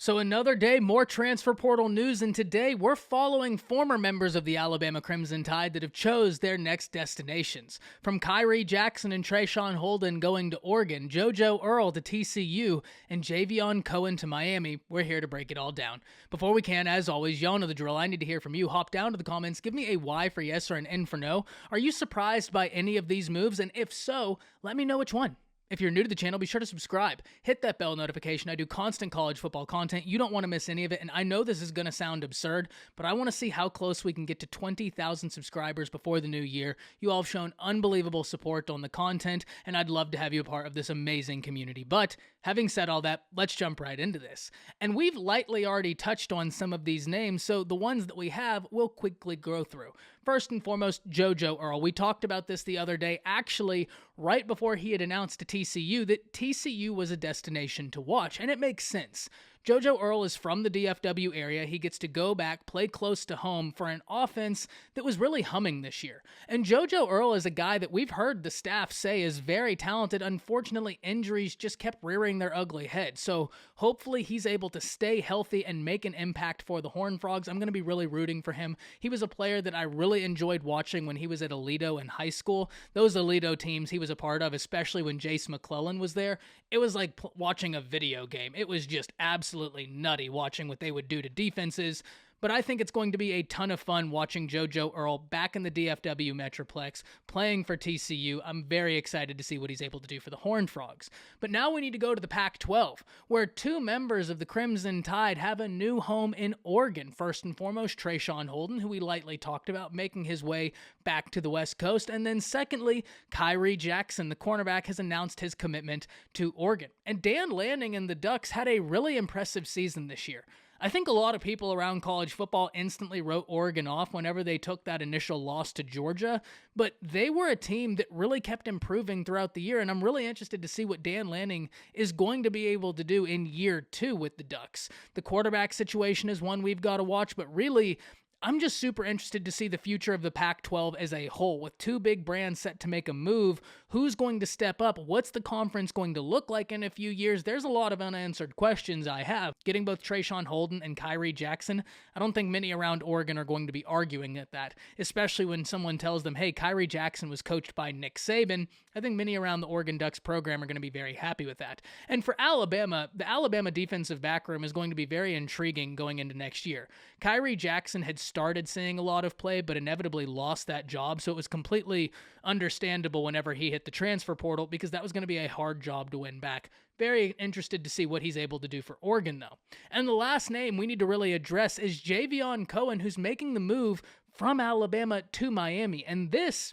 So another day, more transfer portal news, and today we're following former members of the Alabama Crimson Tide that have chose their next destinations. From Khyree Jackson and Traeson Holden going to Oregon, JoJo Earle to TCU, and Javion Cohen to Miami, we're here to break it all down. Before we can, as always, y'all know the drill. I need to hear from you. Hop down to the comments, give me a Y for yes or an N for no. Are you surprised by any of these moves? And if so, let me know which one. If you're new to the channel, be sure to subscribe. Hit that bell notification. I do constant college football content. You don't want to miss any of it, and I know this is going to sound absurd, but I want to see how close we can get to 20,000 subscribers before the new year. You all have shown unbelievable support on the content, and I'd love to have you a part of this amazing community. But having said all that, let's jump right into this. And we've lightly already touched on some of these names, so the ones that we have, we'll quickly go through. First and foremost, JoJo Earle. We talked about this the other day, actually right before he had announced to TCU that TCU was a destination to watch, and it makes sense. JoJo Earle is from the DFW area. He gets to go back, play close to home for an offense that was really humming this year. And JoJo Earle is a guy that we've heard the staff say is very talented. Unfortunately, injuries just kept rearing their ugly head. So hopefully he's able to stay healthy and make an impact for the Horned Frogs. I'm going to be really rooting for him. He was a player that I really enjoyed watching when he was at Aledo in high school. Those Aledo teams he was a part of, especially when Jace McClellan was there, it was like watching a video game. It was just absolutely nutty watching what they would do to defenses. But I think it's going to be a ton of fun watching JoJo Earle back in the DFW Metroplex, playing for TCU. I'm very excited to see what he's able to do for the Horned Frogs. But now we need to go to the Pac-12, where two members of the Crimson Tide have a new home in Oregon. First and foremost, Traeson Holden, who we lightly talked about, making his way back to the West Coast. And then secondly, Khyree Jackson, the cornerback, has announced his commitment to Oregon. And Dan Lanning and the Ducks had a really impressive season this year. I think a lot of people around college football instantly wrote Oregon off whenever they took that initial loss to Georgia, but they were a team that really kept improving throughout the year, and I'm really interested to see what Dan Lanning is going to be able to do in year two with the Ducks. The quarterback situation is one we've got to watch, but really, I'm just super interested to see the future of the Pac-12 as a whole. With two big brands set to make a move, who's going to step up? What's the conference going to look like in a few years? There's a lot of unanswered questions I have. Getting both Traeson Holden and Khyree Jackson, I don't think many around Oregon are going to be arguing at that, especially when someone tells them, hey, Khyree Jackson was coached by Nick Saban. I think many around the Oregon Ducks program are going to be very happy with that. And for Alabama, the Alabama defensive backroom is going to be very intriguing going into next year. Khyree Jackson had started seeing a lot of play, but inevitably lost that job, so it was completely understandable whenever he hit the transfer portal because that was going to be a hard job to win back. Very interested to see what he's able to do for Oregon, though. And the last name we need to really address is Javion Cohen, who's making the move from Alabama to Miami. And this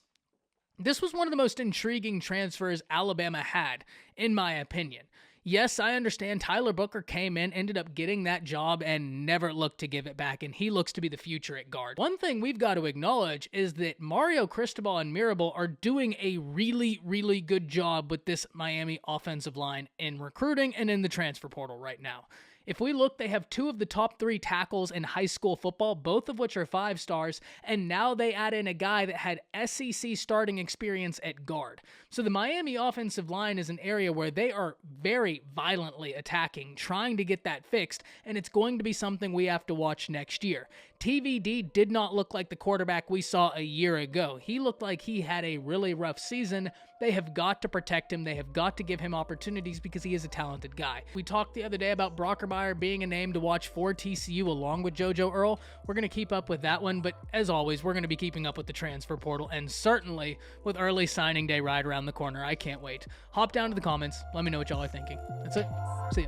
was one of the most intriguing transfers Alabama had, in my opinion. Yes, I understand Tyler Booker came in, ended up getting that job, and never looked to give it back, and he looks to be the future at guard. One thing we've got to acknowledge is that Mario Cristobal and Mirabal are doing a really, really good job with this Miami offensive line in recruiting and in the transfer portal right now. If we look, they have two of the top three tackles in high school football, both of which are 5 stars, and now they add in a guy that had SEC starting experience at guard. So the Miami offensive line is an area where they are very violently attacking, trying to get that fixed, and it's going to be something we have to watch next year. TVD did not look like the quarterback we saw a year ago. He looked like he had a really rough season. They have got to protect him. They have got to give him opportunities because he is a talented guy. We talked the other day about Brockermeyer being a name to watch for TCU along with JoJo Earle. We're going to keep up with that one, but as always, we're going to be keeping up with the transfer portal and certainly with early signing day right around the corner. I can't wait. Hop down to the comments. Let me know what y'all are thinking. That's it. See ya.